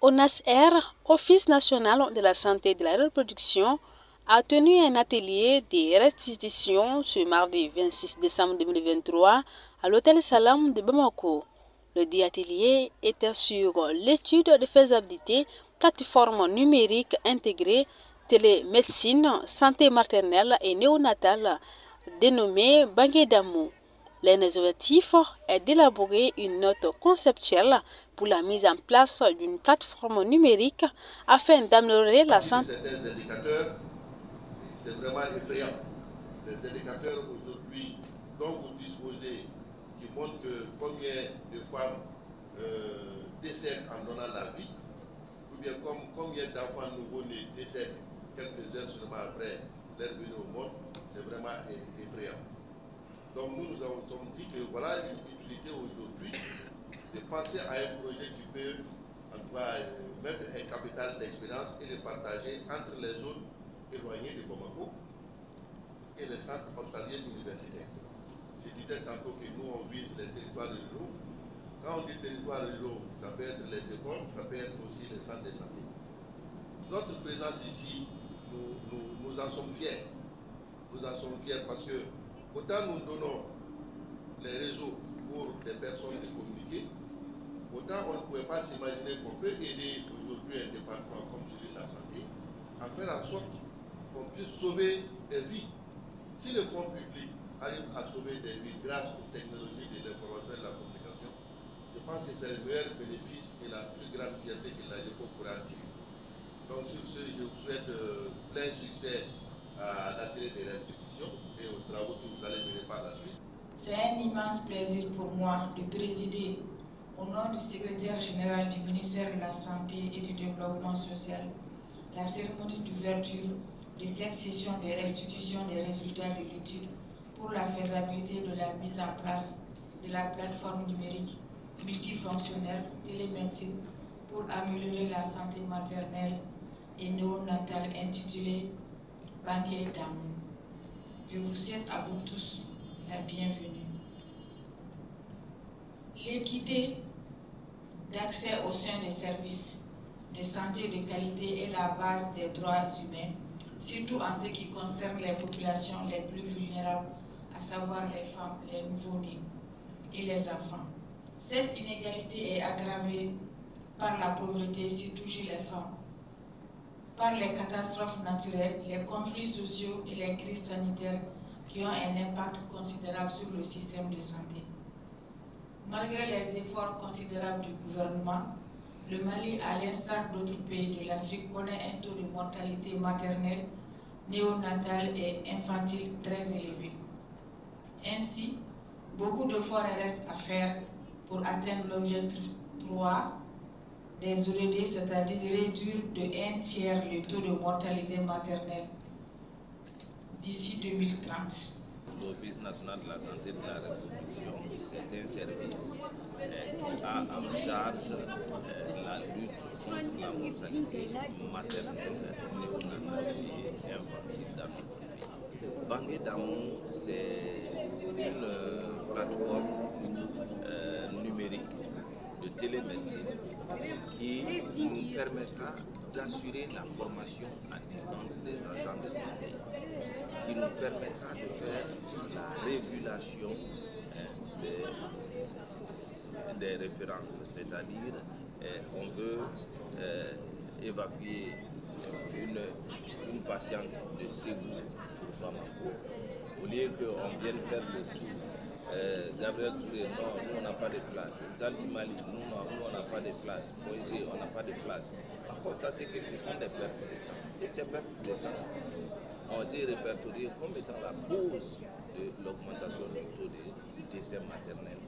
ONAS-R, Office national de la santé et de la reproduction, a tenu un atelier de restitution ce mardi 26 décembre 2023 à l'hôtel Salam de Bamako. Le dit atelier était sur l'étude de faisabilité, plateforme numérique intégrée, télémédecine, santé maternelle et néonatale, dénommée Bangué d'Amou. L'objectif est d'élaborer une note conceptuelle pour la mise en place d'une plateforme numérique afin d'améliorer la santé. Certains indicateurs, c'est vraiment effrayant. Les indicateurs aujourd'hui dont vous disposez, qui montrent que combien de femmes décèdent en donnant la vie, ou bien combien d'enfants nouveau-nés décèdent quelques heures seulement après leur venue au monde, c'est vraiment effrayant. Donc nous sommes dit que voilà une utilité aujourd'hui de penser à un projet qui peut en tout cas mettre un capital d'expérience et le partager entre les zones éloignées de Bamako et les centres hospitaliers universitaires. Je disais tantôt que nous on vise les territoires ruraux. Quand on dit territoires ruraux, ça peut être les écoles, ça peut être aussi les centres de santé. Notre présence ici, nous en sommes fiers. Nous en sommes fiers parce que autant nous donnons les réseaux pour des personnes de communiquer, autant on ne pouvait pas s'imaginer qu'on peut aider aujourd'hui un département comme celui de la santé à faire en sorte qu'on puisse sauver des vies. Si le fonds public arrive à sauver des vies grâce aux technologies de l'information et de la communication, je pense que c'est le meilleur bénéfice et la plus grande fierté que l'AGEFO pourra tirer. Donc sur ce, je vous souhaite plein succès à l'atelier des restitutions et aux travaux que vous allez mener par la suite. C'est un immense plaisir pour moi de présider au nom du secrétaire général du ministère de la Santé et du Développement social la cérémonie d'ouverture de cette session de restitution des résultats de l'étude pour la faisabilité de la mise en place de la plateforme numérique multifonctionnelle télémédecine pour améliorer la santé maternelle et néonatale intitulée Bangué d'Amou. Je vous souhaite à vous tous la bienvenue. L'équité d'accès aux soins des services de santé de qualité est la base des droits humains, surtout en ce qui concerne les populations les plus vulnérables, à savoir les femmes, les nouveau-nés et les enfants. Cette inégalité est aggravée par la pauvreté, surtout chez les femmes, par les catastrophes naturelles, les conflits sociaux et les crises sanitaires qui ont un impact considérable sur le système de santé. Malgré les efforts considérables du gouvernement, le Mali, à l'instar d'autres pays de l'Afrique, connaît un taux de mortalité maternelle, néonatale et infantile très élevé. Ainsi, beaucoup d'efforts restent à faire pour atteindre l'objectif 3 des ODD, c'est-à-dire réduire de 1/3 le taux de mortalité maternelle d'ici 2030. L'Office national de la santé et de la reproduction, c'est un service qui a en charge la lutte contre la mortalité maternelle, néonatale et infantile dans notre pays. Bangué d'Amou, c'est une plateforme numérique de télémédecine qui nous permettra d'assurer la formation à distance des agents de santé, qui nous permettra de faire la régulation des références, c'est-à-dire on veut évacuer une patiente de Ségou pour Bamako, au lieu qu'on vienne faire le tour. Gabriel Touré, non, nous on n'a pas de place. Zal du Mali, nous on n'a pas de place. Moïse, on n'a pas de place. On a constaté que ce sont des pertes de temps. Et ces pertes de temps ont été répertoriées comme étant la cause de l'augmentation du taux de décès maternel,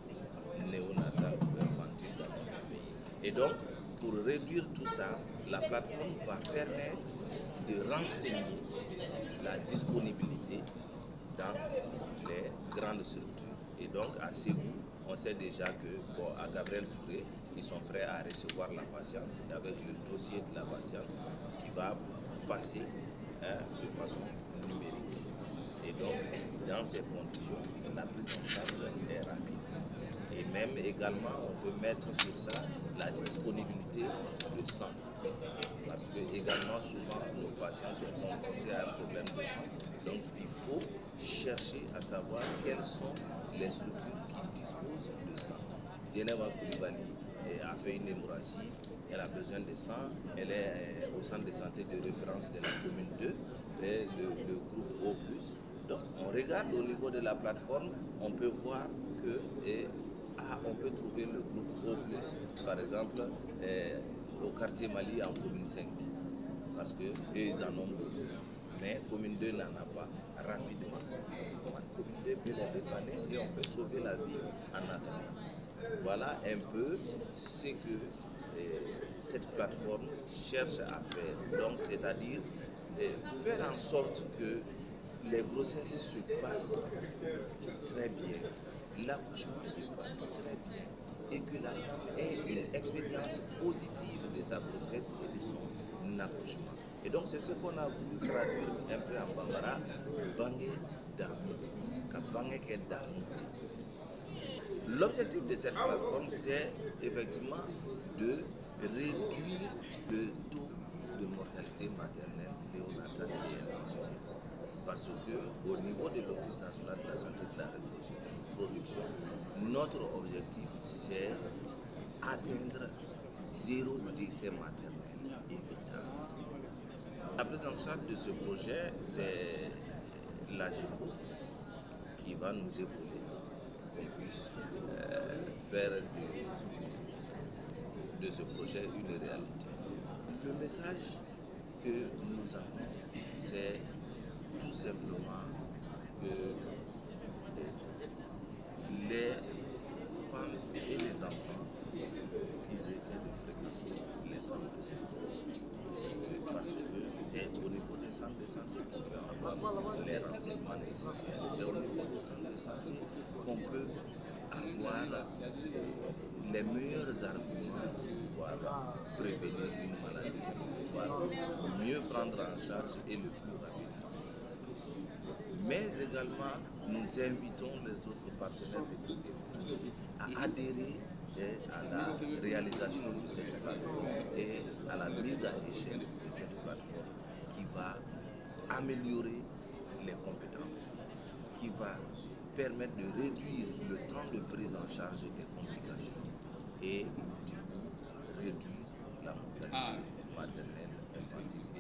néonatal ou infantile dans notre pays. Et donc, pour réduire tout ça, la plateforme va permettre de renseigner la disponibilité dans les grandes structures. Et donc, à Ségou, on sait déjà que, bon, à Gabriel Touré, ils sont prêts à recevoir la patiente avec le dossier de la patiente qui va passer de façon numérique. Et donc, dans ces conditions, la prise en charge est rapide. Et Même également, on peut mettre sur ça la disponibilité de sang. Parce que également, souvent, nos patients sont confrontés à un problème de sang. Donc, il faut chercher à savoir quelles sont les structures qui disposent de sang. Djeneba Koulibaly a fait une hémorragie, elle a besoin de sang, elle est au centre de santé de référence de la commune 2, le groupe O+. Donc on regarde au niveau de la plateforme, on peut voir que on peut trouver le groupe O+, par exemple, au quartier Mali en commune 5, parce qu'eux ils en ont beaucoup. Mais commune 2 n'en a pas rapidement. Commune 2 peut les dépanner et on peut sauver la vie en attendant. Voilà un peu ce que cette plateforme cherche à faire. Donc, c'est-à-dire faire en sorte que les grossesses se passent très bien, l'accouchement se passe très bien et que la femme ait une expérience positive de sa grossesse et de son accouchement. Et donc, c'est ce qu'on a voulu traduire un peu en bambara, Bangé d'amour, Kabangé d'amour. L'objectif de cette plateforme, c'est effectivement de réduire le taux de mortalité maternelle, néonatale et infantile. Parce qu'au niveau de l'Office national de la santé et de la reproduction, notre objectif, c'est atteindre 0 décès maternel évitable. La prise en charge de ce projet, c'est l'AGEFO qui va nous épauler, qu'on puisse faire de ce projet une réalité. Le message que nous avons, c'est tout simplement que les femmes et les enfants, ils essaient de fréquenter les centres de santé. Parce que c'est au niveau des centres de santé qu'on peut avoir les renseignements nécessaires. C'est au niveau des centres de santé qu'on peut avoir les meilleurs arguments pour pouvoir prévenir une maladie, pour pouvoir mieux prendre en charge et le plus rapidement possible. Mais également, nous invitons les autres partenaires techniques à adhérer à la réalisation de cette plateforme et à la mise à échelle de cette plateforme qui va améliorer les compétences, qui va permettre de réduire le temps de prise en charge des complications et du coup réduire la mortalité maternelle infantile.